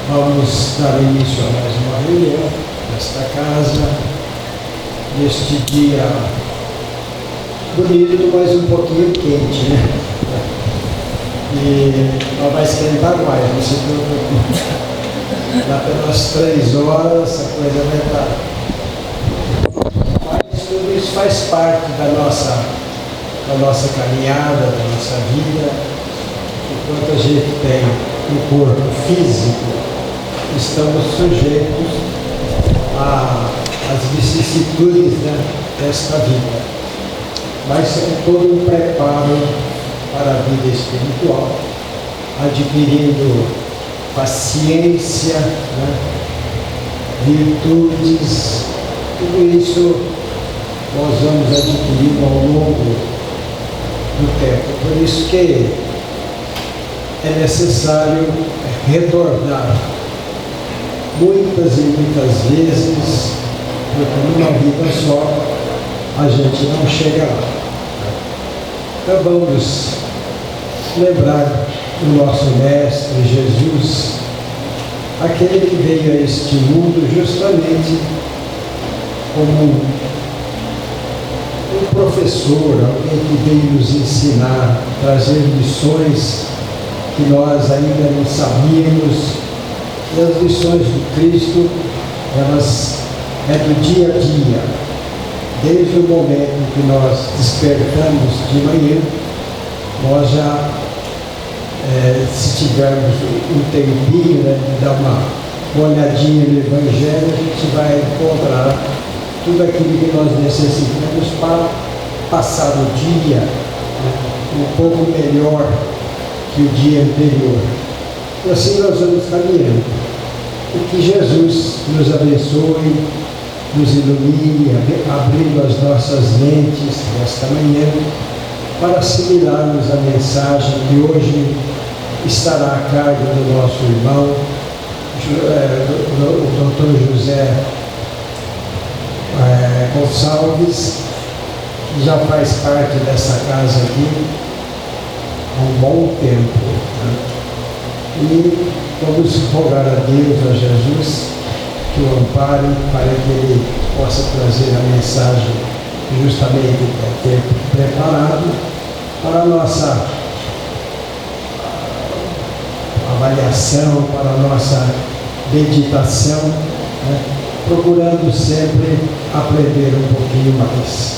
Vamos dar início a mais uma reunião nesta casa, neste dia bonito, mas um pouquinho quente, né? E ela vai esquentar mais, não se preocupe. Lá pelas 3 horas a coisa vai estar. Mas tudo isso faz parte da nossa caminhada, da nossa vida. Enquanto a gente tem um corpo físico, estamos sujeitos às vicissitudes, né, desta vida. Mas é todo um preparo para a vida espiritual, adquirindo paciência, né, virtudes, tudo isso nós vamos adquirindo ao longo do tempo. Por isso que é necessário retornar muitas e muitas vezes, porque numa vida só a gente não chega lá. Então vamos lembrar o nosso Mestre Jesus, aquele que veio a este mundo justamente como um professor, alguém que veio nos ensinar, trazer lições que nós ainda não sabíamos. E as lições do Cristo, elas é do dia a dia, desde o momento que nós despertamos de manhã. Nós já, se tivermos um tempinho, né, de dar uma olhadinha no Evangelho, a gente vai encontrar tudo aquilo que nós necessitamos para passar o dia, né, um pouco melhor que o dia anterior. E assim nós vamos caminhando. E que Jesus nos abençoe, nos ilumine, abrindo as nossas mentes nesta manhã, para assimilarmos a mensagem que hoje estará a cargo do nosso irmão, o Dr. José Gonçalves, que já faz parte dessa casa aqui há um bom tempo, né? E vamos rogar a Deus, a Jesus, que o ampare para que ele possa trazer a mensagem justamente ter preparado para a nossa avaliação, para a nossa meditação, né? Procurando sempre aprender um pouquinho mais.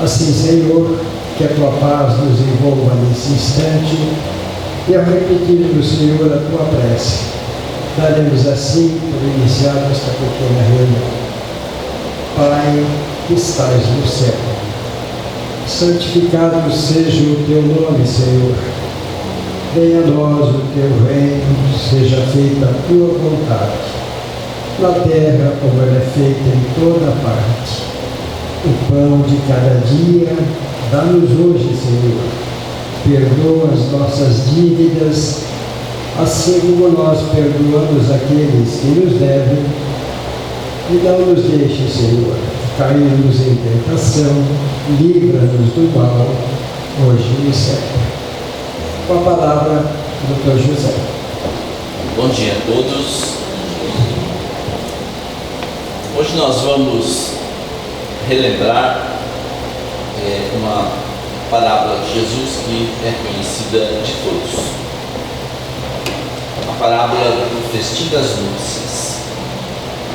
Assim, Senhor, que a tua paz nos envolva nesse instante, e ao repetir do Senhor a tua prece, daremos assim por iniciar esta pequena reunião. Pai, que estás no céu, santificado seja o teu nome, Senhor. Venha a nós o teu reino, seja feita a tua vontade, na terra como ela é feita em toda parte. O pão de cada dia, dá-nos hoje, Senhor. Perdoa as nossas dívidas, assim como nós perdoamos aqueles que nos devem. E não nos deixe, Senhor, cairmos em tentação, livra-nos do mal, hoje e sempre. Com a palavra, Dr. José. Bom dia a todos. Hoje nós vamos relembrar uma parábola de Jesus que é conhecida de todos. A parábola do festim das núpcias.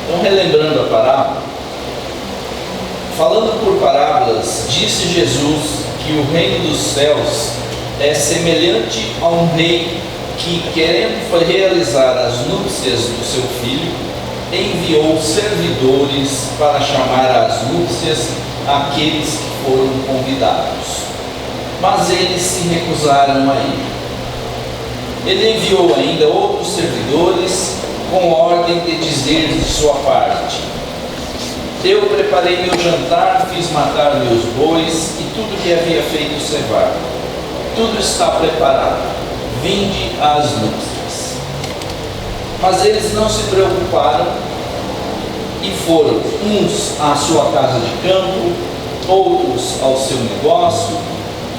Então, relembrando a parábola, falando por parábolas, disse Jesus que o reino dos céus é semelhante a um rei que, querendo realizar as núpcias do seu filho, enviou servidores para chamar às núpcias aqueles que foram convidados. Mas eles se recusaram a ir. Ele enviou ainda outros servidores com ordem de dizer de sua parte: eu preparei meu jantar, fiz matar meus bois e tudo que havia feito cevar. Tudo está preparado, vinde às núpcias. Mas eles não se preocuparam e foram, uns à sua casa de campo, outros ao seu negócio,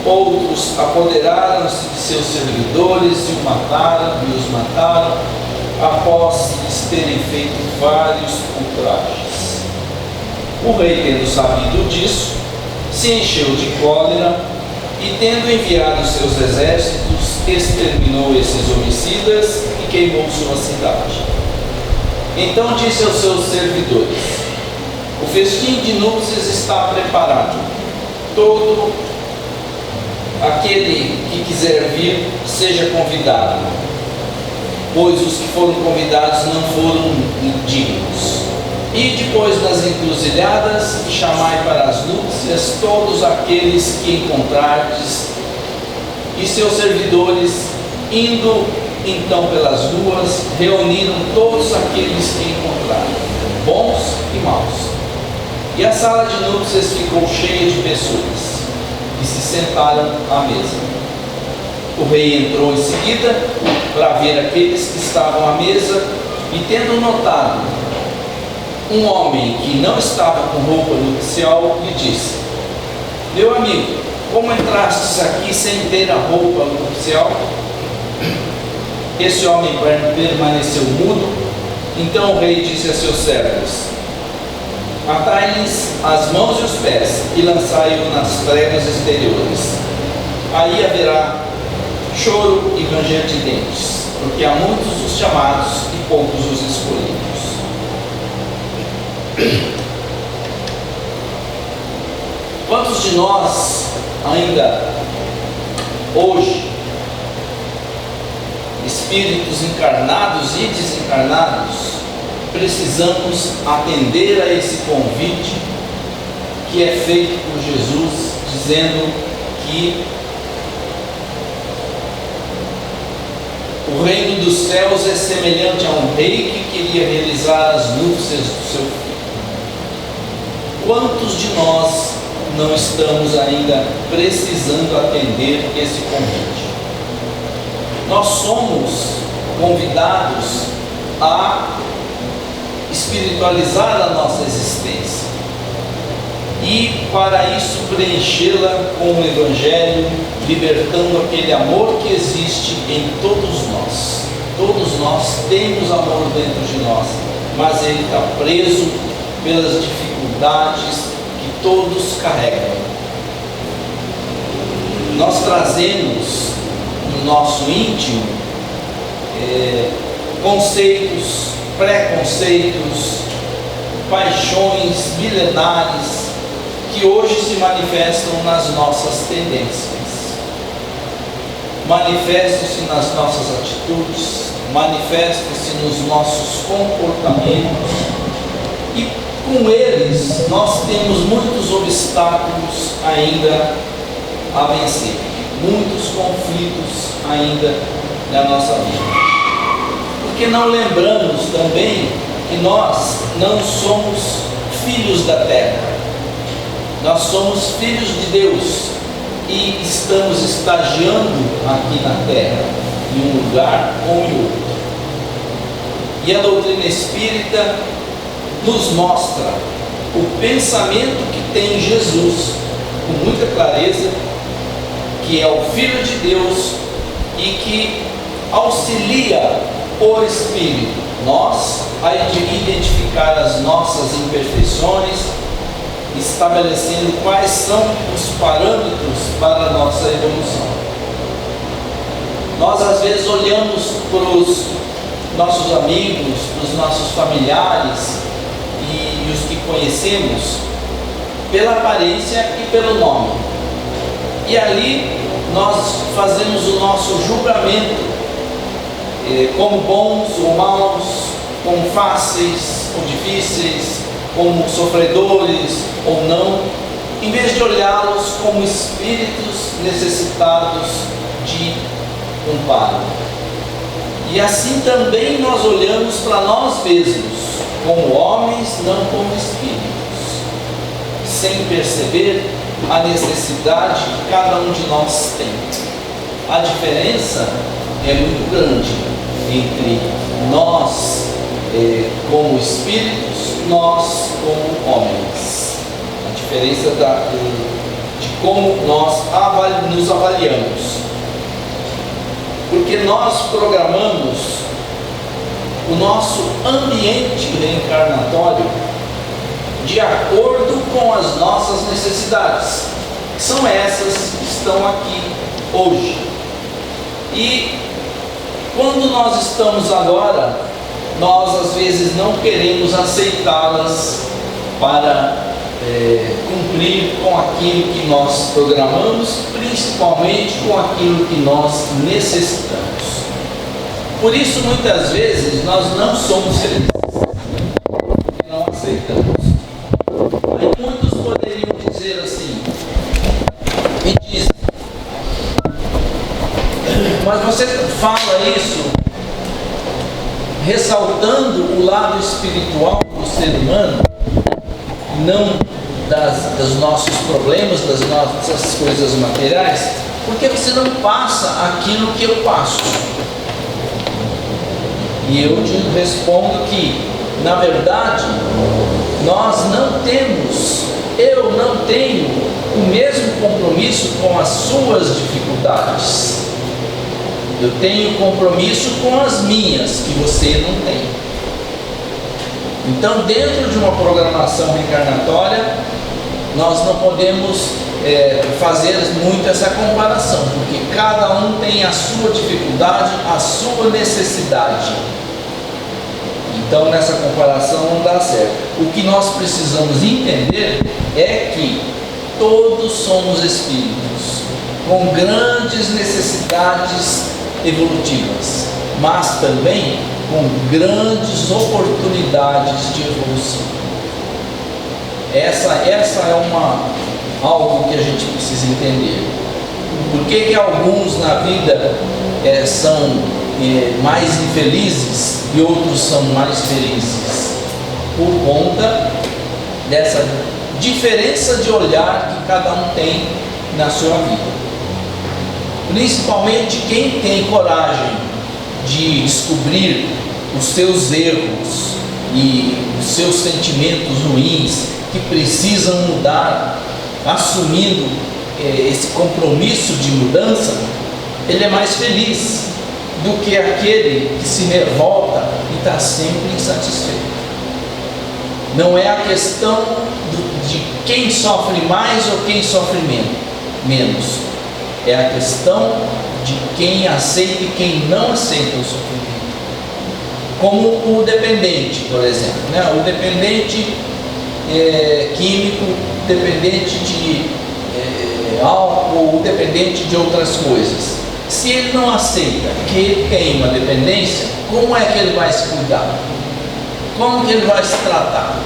outros apoderaram-se de seus servidores e os mataram, após lhes terem feito vários ultrajes. O rei, tendo sabido disso, se encheu de cólera e, tendo enviado seus exércitos, exterminou esses homicidas e queimou sua cidade. Então disse aos seus servidores: o festim de núpcias está preparado. Todo aquele que quiser vir, seja convidado, pois os que foram convidados não foram dignos. E depois das encruzilhadas, chamai para as núpcias todos aqueles que encontrardes. E seus servidores, indo então pelas ruas, reuniram todos aqueles que encontraram, bons e maus. E a sala de núpcias ficou cheia de pessoas, e se sentaram à mesa. O rei entrou em seguida para ver aqueles que estavam à mesa, e tendo notado um homem que não estava com roupa nupcial, lhe disse: meu amigo, como entrastes aqui sem ter a roupa nupcial? Esse homem permaneceu mudo. Então o rei disse a seus servos: atai-lhes as mãos e os pés e lançai-o nas trevas exteriores. Aí haverá choro e ranger de dentes, porque há muitos os chamados e poucos os escolhidos. Quantos de nós ainda hoje, espíritos encarnados e desencarnados, precisamos atender a esse convite que é feito por Jesus, dizendo que o reino dos céus é semelhante a um rei que queria realizar as núpcias do seu filho? Quantos de nós não estamos ainda precisando atender esse convite? Nós somos convidados a espiritualizar a nossa existência e, para isso, preenchê-la com o Evangelho, libertando aquele amor que existe em todos nós. Todos nós temos amor dentro de nós, mas ele está preso pelas dificuldades que todos carregam. Nós trazemos no nosso íntimo conceitos, preconceitos, paixões milenares que hoje se manifestam nas nossas tendências, manifestam-se nas nossas atitudes, manifestam-se nos nossos comportamentos, e com eles nós temos muitos obstáculos ainda a vencer, muitos conflitos ainda na nossa vida. Porque não lembramos também que nós não somos filhos da terra, nós somos filhos de Deus e estamos estagiando aqui na terra, em um lugar ou em outro. E a doutrina espírita nos mostra o pensamento que tem Jesus com muita clareza, que é o Filho de Deus e que auxilia o Espírito nós a identificar as nossas imperfeições, estabelecendo quais são os parâmetros para a nossa evolução. Nós às vezes olhamos para os nossos amigos, para os nossos familiares e os que conhecemos pela aparência e pelo nome, e ali nós fazemos o nosso julgamento como bons ou maus, como fáceis ou difíceis, como sofredores ou não, em vez de olhá-los como espíritos necessitados de amparo. E assim também nós olhamos para nós mesmos, como homens, não como espíritos, sem perceber a necessidade que cada um de nós tem. A diferença é muito grande entre nós como espíritos, nós como homens. A diferença de como nós nos avaliamos. Porque nós programamos o nosso ambiente reencarnatório de acordo com as nossas necessidades, que são essas que estão aqui hoje. E quando nós estamos agora, nós às vezes não queremos aceitá-las para cumprir com aquilo que nós programamos, principalmente com aquilo que nós necessitamos. Por isso, muitas vezes, nós não somos felizes, não aceitamos. Aí muitos poderiam dizer assim, e dizem, mas você fala isso ressaltando o lado espiritual do ser humano, não dos nossos problemas, das nossas coisas materiais, porque você não passa aquilo que eu passo. E eu te respondo que, na verdade, eu não tenho o mesmo compromisso com as suas dificuldades. Eu tenho compromisso com as minhas, que você não tem. Então, dentro de uma programação reencarnatória, nós não podemos fazer muito essa comparação, porque cada um tem a sua dificuldade, a sua necessidade. Então, nessa comparação não dá certo. O que nós precisamos entender é que todos somos espíritos com grandes necessidades evolutivas, mas também com grandes oportunidades de evolução. Essa é algo que a gente precisa entender. Por que alguns na vida são mais infelizes e outros são mais felizes? Por conta dessa diferença de olhar que cada um tem na sua vida. Principalmente quem tem coragem de descobrir os seus erros e os seus sentimentos ruins que precisam mudar, assumindo esse compromisso de mudança, ele é mais feliz do que aquele que se revolta e está sempre insatisfeito. Não é a questão de quem sofre mais ou quem sofre menos. É a questão de quem aceita e quem não aceita o sofrimento. Como o dependente, por exemplo, né? O dependente químico, dependente de álcool, dependente de outras coisas. Se ele não aceita que ele tem uma dependência, como é que ele vai se cuidar? Como que ele vai se tratar?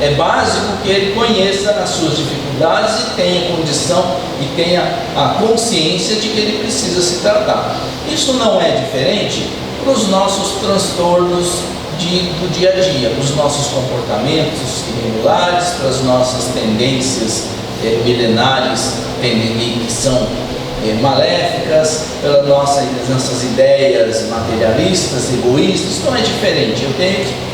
É básico que ele conheça as suas dificuldades e tenha condição e tenha a consciência de que ele precisa se tratar. Isso não é diferente para os nossos transtornos do dia a dia, para os nossos comportamentos irregulares, para as nossas tendências milenares que são maléficas, pelas nossas ideias materialistas, egoístas. Isso não é diferente. Eu tenho que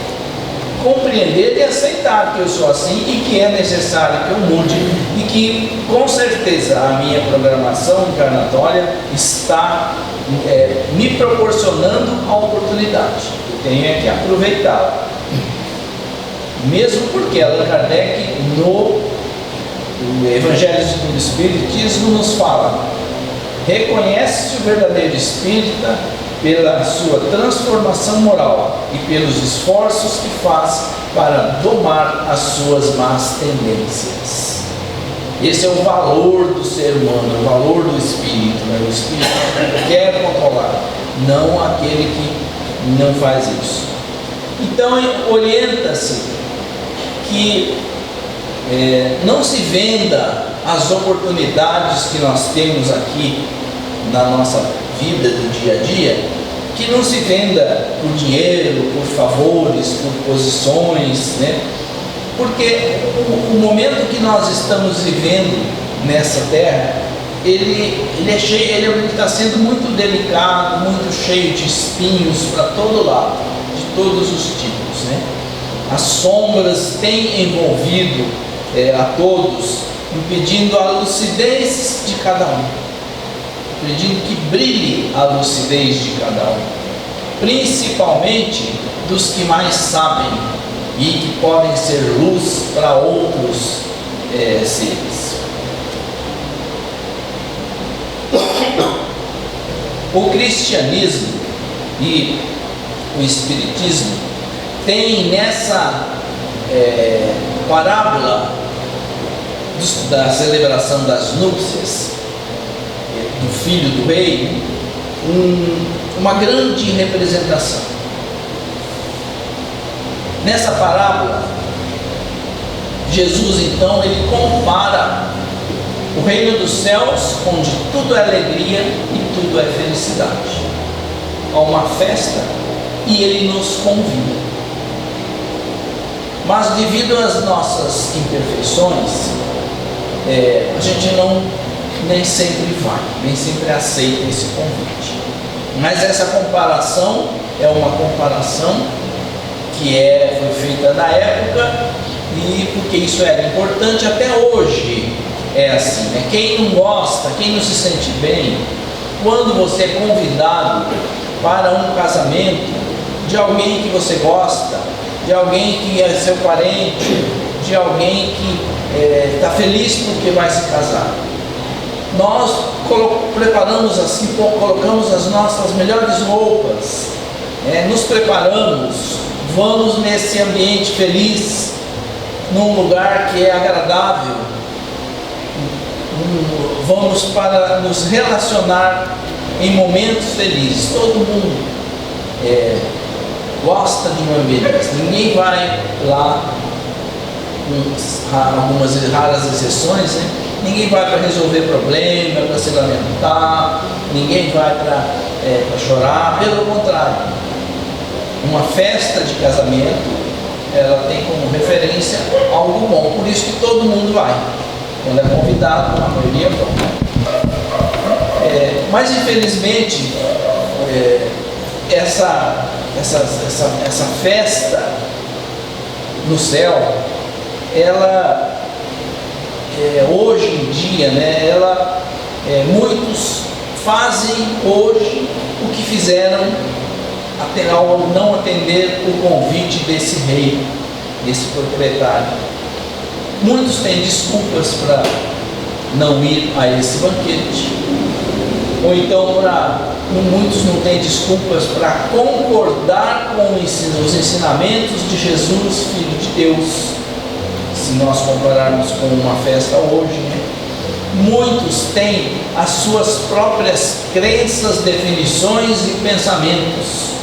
compreender e aceitar que eu sou assim e que é necessário que eu mude e que, com certeza, a minha programação encarnatória está me proporcionando a oportunidade. Eu tenho que aproveitá-la. Mesmo porque Allan Kardec, no Evangelho do Espiritismo, nos fala: reconhece-se o verdadeiro espírita pela sua transformação moral e pelos esforços que faz para domar as suas más tendências. Esse é o valor do ser humano, o valor do espírito, né? O espírito quer controlar, não aquele que não faz isso. Então, orienta-se que não se venda as oportunidades que nós temos aqui na nossa vida do dia a dia, que não se venda por dinheiro, por favores, por posições, né? Porque o momento que nós estamos vivendo nessa terra, ele está sendo muito delicado, muito cheio de espinhos para todo lado, de todos os tipos, né? As sombras têm envolvido a todos, impedindo a lucidez de cada um, pedindo que brilhe a lucidez de cada um. principalmente dos que mais sabem e que podem ser luz para outros seres. O cristianismo e o espiritismo tem nessa parábola da celebração das núpcias do filho do rei uma grande representação. Nessa parábola, Jesus então ele compara o reino dos céus, onde tudo é alegria e tudo é felicidade, a uma festa, e ele nos convida. Mas devido às nossas imperfeições, a gente nem sempre vai, nem sempre aceita esse convite. Mas essa comparação é uma comparação que foi feita na época, e porque isso era importante, até hoje é assim, né? Quem não gosta, quem não se sente bem, quando você é convidado para um casamento de alguém que você gosta, de alguém que é seu parente, de alguém que está feliz porque vai se casar, nós preparamos assim, colocamos as nossas melhores roupas, nos preparamos, vamos nesse ambiente feliz, num lugar que é agradável, vamos para nos relacionar em momentos felizes. Todo mundo gosta de um ambiente, ninguém vai lá, com algumas raras exceções, né? Ninguém vai para resolver problema, para se lamentar, ninguém vai para chorar, pelo contrário. Uma festa de casamento, ela tem como referência algo bom, por isso que todo mundo vai. Quando é convidado, a maioria vai. Mas infelizmente, essa festa no céu, ela hoje em dia, né, muitos fazem hoje o que fizeram ao não atender o convite desse rei, desse proprietário. Muitos têm desculpas para não ir a esse banquete, ou então muitos não têm desculpas para concordar com os ensinamentos de Jesus, Filho de Deus. Se nós compararmos com uma festa hoje, né? Muitos têm as suas próprias crenças, definições e pensamentos.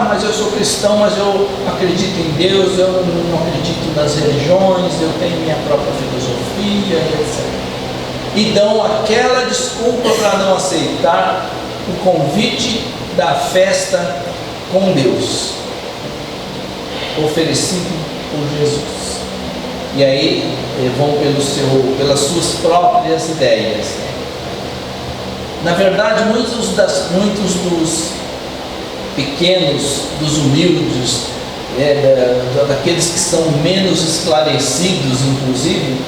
Mas eu sou cristão, mas eu acredito em Deus, eu não acredito nas religiões, eu tenho minha própria filosofia, etc. E dão aquela desculpa para não aceitar o convite da festa com Deus, oferecido por Jesus. E aí vão pelas suas próprias ideias. Na verdade, muitos dos pequenos, dos humildes, daqueles que são menos esclarecidos, inclusive,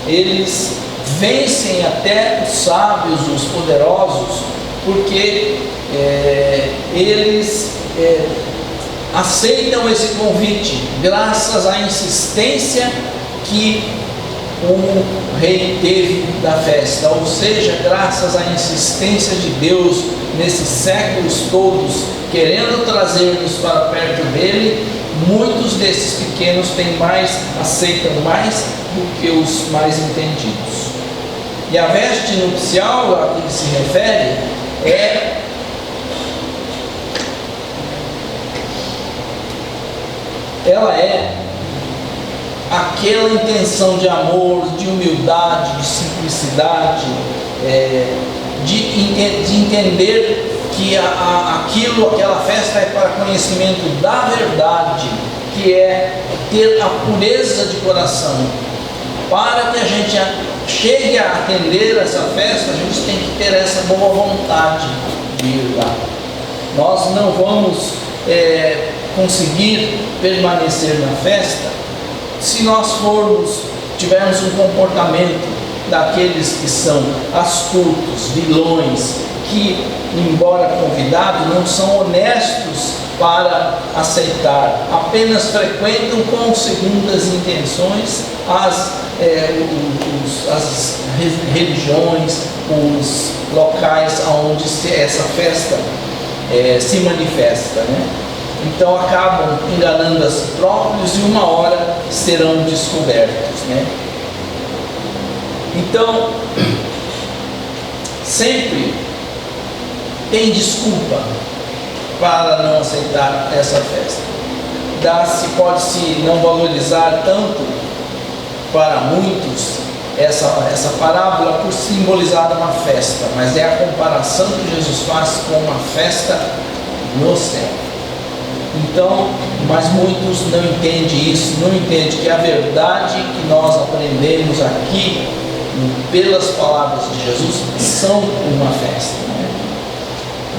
eles vencem até os sábios, os poderosos, porque eles aceitam esse convite graças à insistência que o rei teve da festa, ou seja, graças à insistência de Deus nesses séculos todos, querendo trazer-nos para perto dele. Muitos desses pequenos aceitam mais do que os mais entendidos. E a veste nupcial a que ele se refere ela é aquela intenção de amor, de humildade, de simplicidade, de entender que aquela festa é para conhecimento da verdade, que é ter a pureza de coração. Para que a gente chegue a atender essa festa, a gente tem que ter essa boa vontade de ir lá. Nós não vamos conseguir permanecer na festa se nós tivermos um comportamento daqueles que são astutos, vilões, que, embora convidados, não são honestos para aceitar, apenas frequentam com segundas intenções as religiões, os locais onde essa festa se manifesta, né? Então acabam enganando a si próprios e uma hora serão descobertos, né? Então, sempre tem desculpa para não aceitar essa festa. Pode-se não valorizar tanto para muitos essa parábola por simbolizar uma festa, mas é a comparação que Jesus faz com uma festa no céu. Então, mas muitos não entendem isso, não entendem que a verdade que nós aprendemos aqui, pelas palavras de Jesus, são uma festa, né?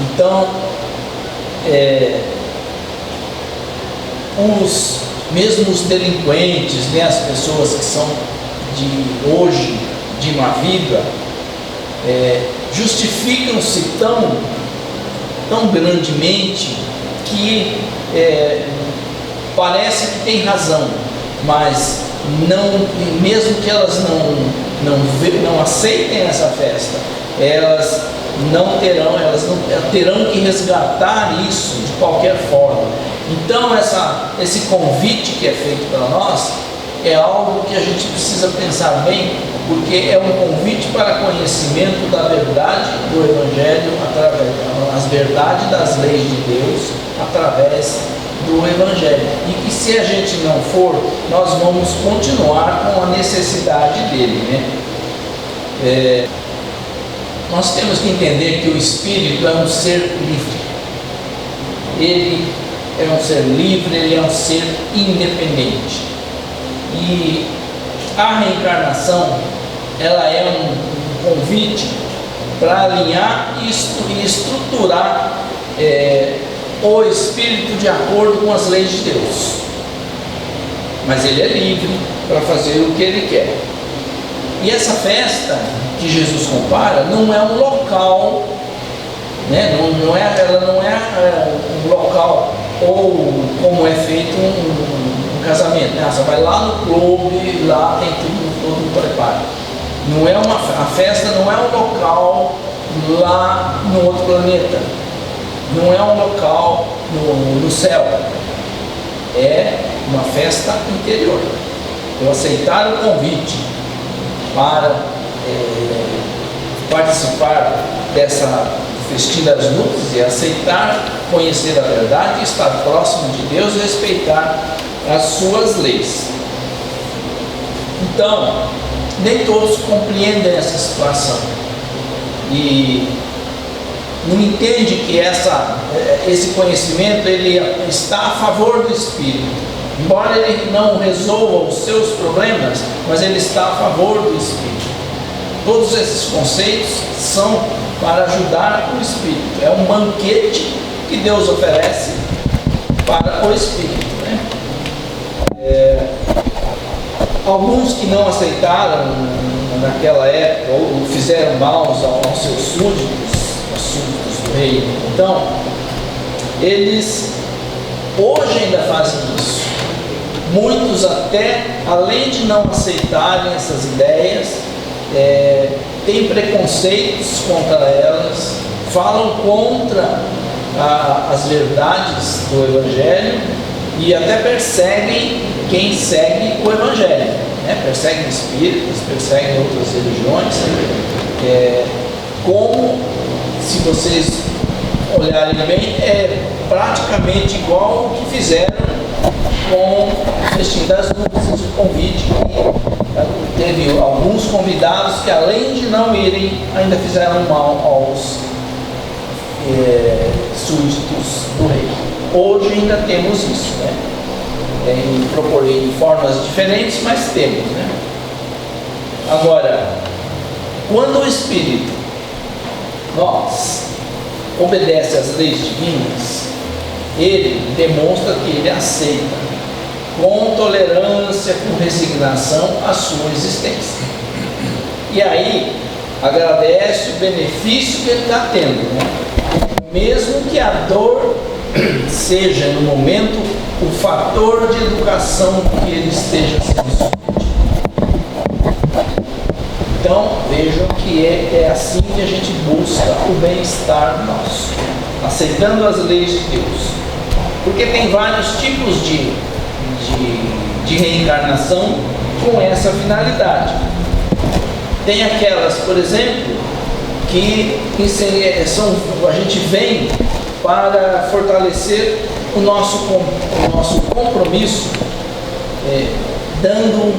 Então, mesmo os delinquentes, né, as pessoas que são de hoje, de má vida, justificam-se tão grandemente que parece que tem razão, mas mesmo que elas não aceitem essa festa, elas terão que resgatar isso de qualquer forma. Então esse convite que é feito para nós é algo que a gente precisa pensar bem, porque é um convite para conhecimento da verdade do Evangelho, as verdades das leis de Deus através do Evangelho, e que se a gente não for, nós vamos continuar com a necessidade dele, né? Nós temos que entender que o Espírito é um ser livre. Ele é um ser livre, ele é um ser independente. E a reencarnação, ela é um convite para alinhar e estruturar o Espírito de acordo com as leis de Deus. Mas ele é livre para fazer o que ele quer. E essa festa que Jesus compara não é um local, né? Ela não é um local ou como é feito um casamento, né? Você vai lá no clube, lá tem todo preparo. A festa não é um local lá no outro planeta, não é um local no céu, é uma festa interior. Eu aceitar o convite para participar dessa festim das nuvens e aceitar, conhecer a verdade, estar próximo de Deus, respeitar as suas leis. Então, nem todos compreendem essa situação e não entende que esse conhecimento ele está a favor do Espírito. Embora ele não resolva os seus problemas, mas ele está a favor do Espírito. Todos esses conceitos são para ajudar o Espírito. É um banquete que Deus oferece para o Espírito, né? Alguns que não aceitaram naquela época ou fizeram mal aos seus súditos, aos súditos do rei, então, eles hoje ainda fazem isso. Muitos até, além de não aceitarem essas ideias, têm preconceitos contra elas, falam contra as verdades do Evangelho e até perseguem quem segue o Evangelho, né? Perseguem espíritas, perseguem outras religiões, como, se vocês olharem bem, é praticamente igual ao que fizeram com o festim das nuvens, o convite que teve alguns convidados que, além de não irem, ainda fizeram mal aos súditos do rei. Hoje ainda temos isso, né? Em formas diferentes, mas temos, né? Agora, quando o Espírito obedece às leis divinas, ele demonstra que ele aceita com tolerância, com resignação a sua existência. E aí agradece o benefício que ele está tendo, né? Mesmo que a dor seja no momento o fator de educação que ele esteja sendo submetido. Então vejam que é assim que a gente busca o bem-estar nosso, aceitando as leis de Deus, porque tem vários tipos de reencarnação com essa finalidade. Tem aquelas, por exemplo, que a gente vem para fortalecer o nosso compromisso, dando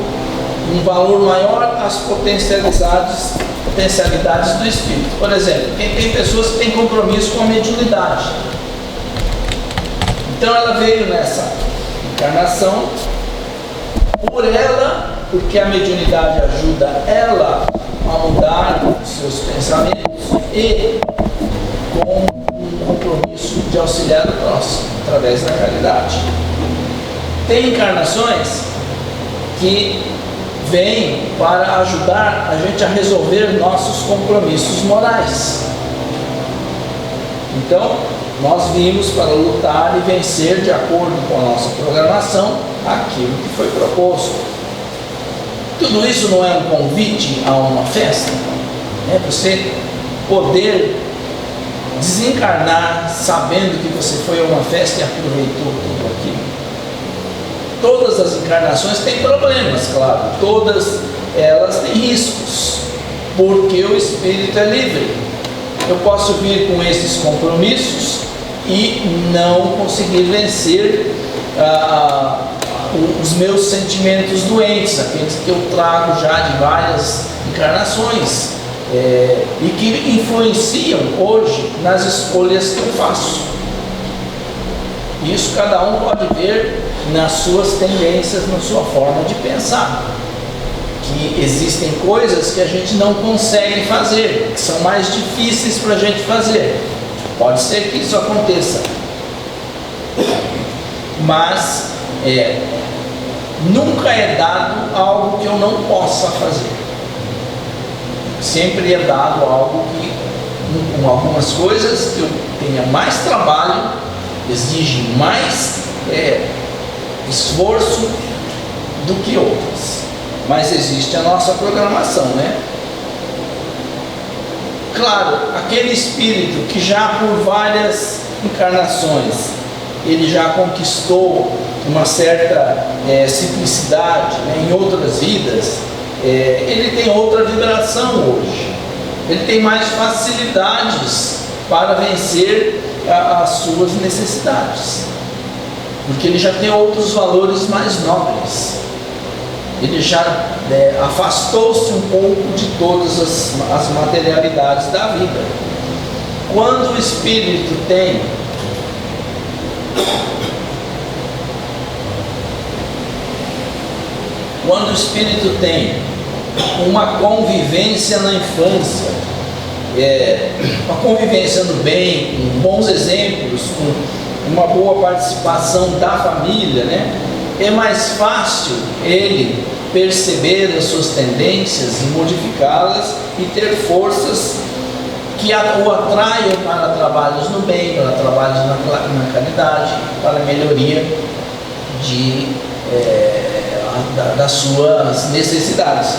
um valor maior às potencialidades do espírito. Por exemplo, tem pessoas que têm compromisso com a mediunidade. Então ela veio nessa encarnação porque a mediunidade ajuda ela a mudar os seus pensamentos e com um compromisso de auxiliar o próximo através da caridade. Tem encarnações que vêm para ajudar a gente a resolver nossos compromissos morais. Então, nós vimos para lutar e vencer de acordo com a nossa programação aquilo que foi proposto. Tudo isso não é um convite a uma festa? É você poder desencarnar sabendo que você foi a uma festa e aproveitou tudo aquilo. Todas as encarnações têm problemas, claro, todas elas têm riscos, porque o espírito é livre. Eu posso vir com esses compromissos e não conseguir vencer os meus sentimentos doentes, aqueles que eu trago já de várias encarnações, e que influenciam hoje nas escolhas que eu faço. Isso cada um pode ver nas suas tendências, na sua forma de pensar, que existem coisas que a gente não consegue fazer, que são mais difíceis para a gente fazer. Pode ser que isso aconteça, mas nunca é dado algo que eu não possa fazer. Sempre é dado algo que, com algumas coisas que eu tenha mais trabalho, exige mais esforço do que outras. Mas existe a nossa programação, né? Claro, aquele espírito que já por várias encarnações ele já conquistou uma certa simplicidade, né, em outras vidas, ele tem outra vibração hoje. Ele tem mais facilidades para vencer as suas necessidades, porque ele já tem outros valores mais nobres. Ele já afastou-se um pouco de todas as materialidades da vida. Quando o espírito tem uma convivência na infância, uma convivência no bem, com bons exemplos, com uma boa participação da família, né? É mais fácil ele perceber as suas tendências e modificá-las e ter forças que o atraiam para trabalhos no bem, para trabalhos na caridade, para a melhoria das suas necessidades.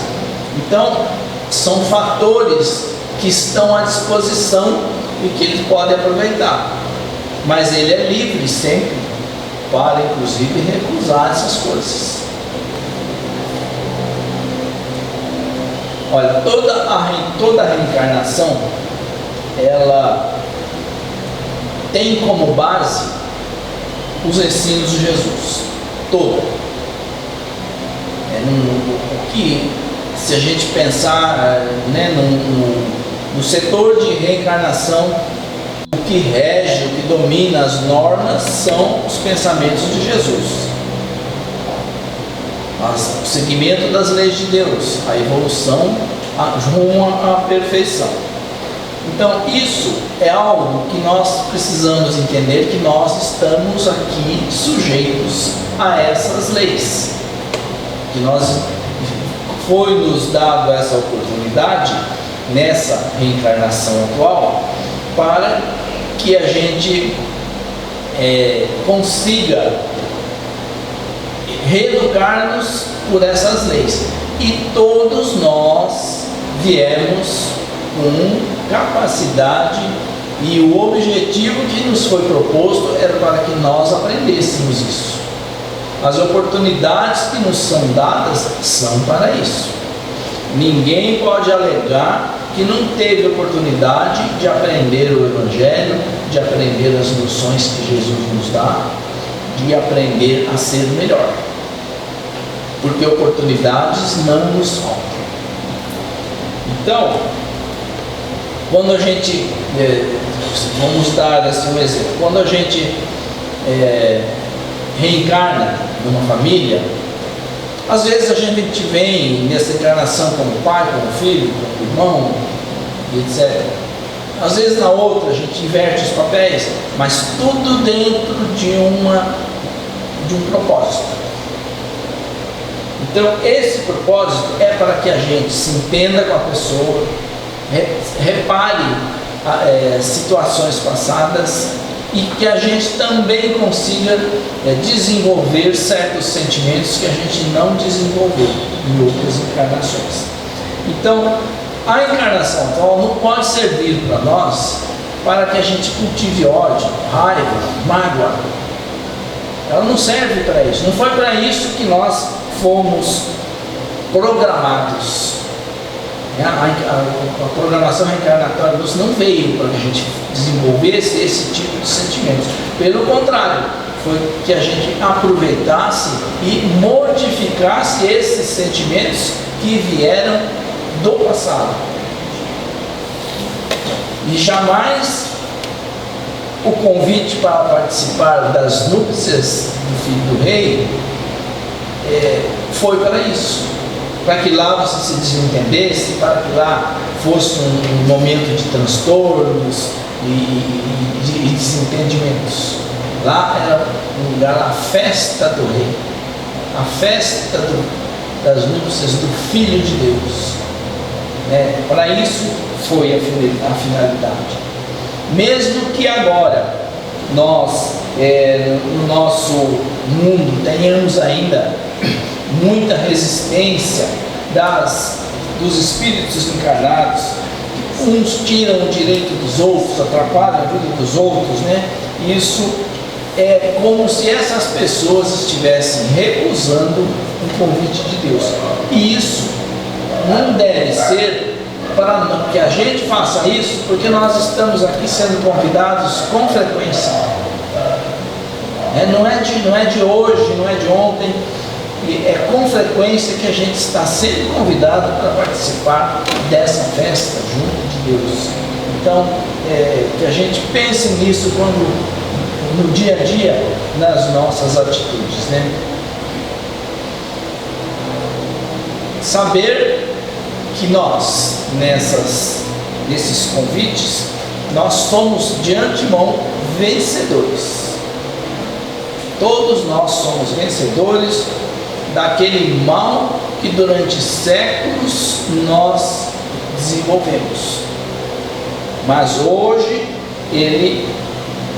Então, são fatores que estão à disposição e que ele pode aproveitar, mas ele é livre sempre para, inclusive, recusar essas coisas. Olha, toda a reencarnação, ela tem como base os ensinos de Jesus, toda. Que, se a gente pensar, né, no setor de reencarnação, o que rege, o que domina as normas são os pensamentos de Jesus, o seguimento das leis de Deus, a evolução rumo à perfeição. Então isso é algo que nós precisamos entender, que nós estamos aqui sujeitos a essas leis, que foi nos dado essa oportunidade nessa reencarnação atual, para que a gente consiga reeducar-nos por essas leis. E todos nós viemos com capacidade, e o objetivo que nos foi proposto era para que nós aprendêssemos isso. As oportunidades que nos são dadas são para isso. Ninguém pode alegar que não teve oportunidade de aprender o Evangelho, de aprender as noções que Jesus nos dá, de aprender a ser melhor, porque oportunidades não nos faltam. Então, quando a gente, vamos dar assim um exemplo, quando a gente reencarna numa família, às vezes a gente vem nessa encarnação como pai, como filho, como irmão, etc. Às vezes na outra a gente inverte os papéis, mas tudo dentro de um propósito. Então esse propósito é para que a gente se entenda com a pessoa, repare situações passadas, e que a gente também consiga desenvolver certos sentimentos que a gente não desenvolveu em outras encarnações. Então, a encarnação atual não pode servir para nós para que a gente cultive ódio, raiva, mágoa. Ela não serve para isso. Não foi para isso que nós fomos programados. A programação reencarnatória não veio para que a gente desenvolvesse esse tipo de sentimentos. Pelo contrário, foi que a gente aproveitasse e modificasse esses sentimentos que vieram do passado. E jamais o convite para participar das núpcias do Filho do Rei foi para isso. Para que lá você se desentendesse, para que lá fosse um momento de transtornos e de desentendimentos. Lá era um lugar, a festa do rei, a festa das núpcias do Filho de Deus. Para isso foi a finalidade. Mesmo que agora nós, no nosso mundo, tenhamos ainda muita resistência dos espíritos encarnados, uns tiram o direito dos outros, atrapalham a vida dos outros, Isso é como se essas pessoas estivessem recusando o convite de Deus. E isso não deve ser para que a gente faça isso, porque nós estamos aqui sendo convidados com frequência. Não é de hoje, não é de ontem. É com frequência que a gente está sendo convidado para participar dessa festa junto de Deus. Então, que a gente pense nisso no dia a dia, nas nossas atitudes, Saber que nós, nesses convites, nós somos de antemão vencedores. Todos nós somos vencedores daquele mal que durante séculos nós desenvolvemos. Mas hoje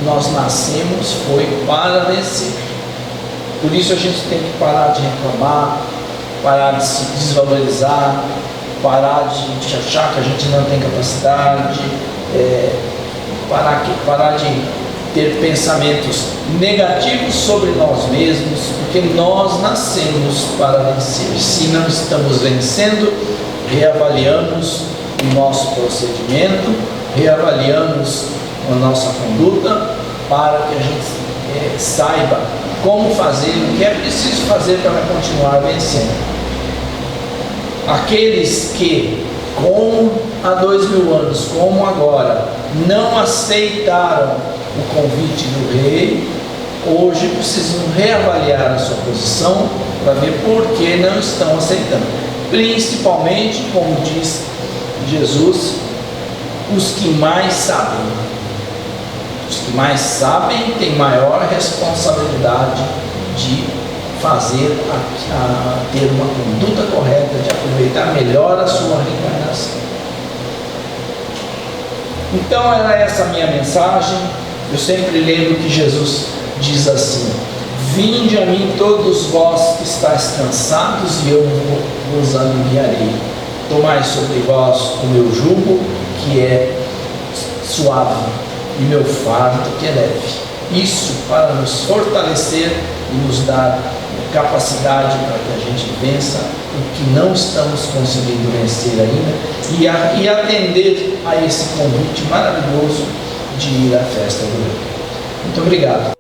nós nascemos foi para vencer. Por isso a gente tem que parar de reclamar, parar de se desvalorizar, parar de achar que a gente não tem capacidade, parar de ter pensamentos negativos sobre nós mesmos, porque nós nascemos para vencer. Se não estamos vencendo, reavaliamos o nosso procedimento, reavaliamos a nossa conduta, para que a gente saiba como fazer, o que é preciso fazer para continuar vencendo. Aqueles que, como há 2000 anos, como agora, não aceitaram o convite do rei, hoje precisam reavaliar a sua posição para ver por que não estão aceitando. Principalmente, como diz Jesus, os que mais sabem. Os que mais sabem têm maior responsabilidade de fazer, ter uma conduta correta, de aproveitar melhor a sua reencarnação. Então era essa a minha mensagem. Eu sempre lembro que Jesus diz assim: vinde a mim todos vós que estáis cansados e eu vos aliviarei. Tomai sobre vós o meu jugo, que é suave, e meu fardo, que é leve. Isso para nos fortalecer e nos dar capacidade para que a gente vença o que não estamos conseguindo vencer ainda e atender a esse convite maravilhoso de ir à festa do Rei. Muito obrigado.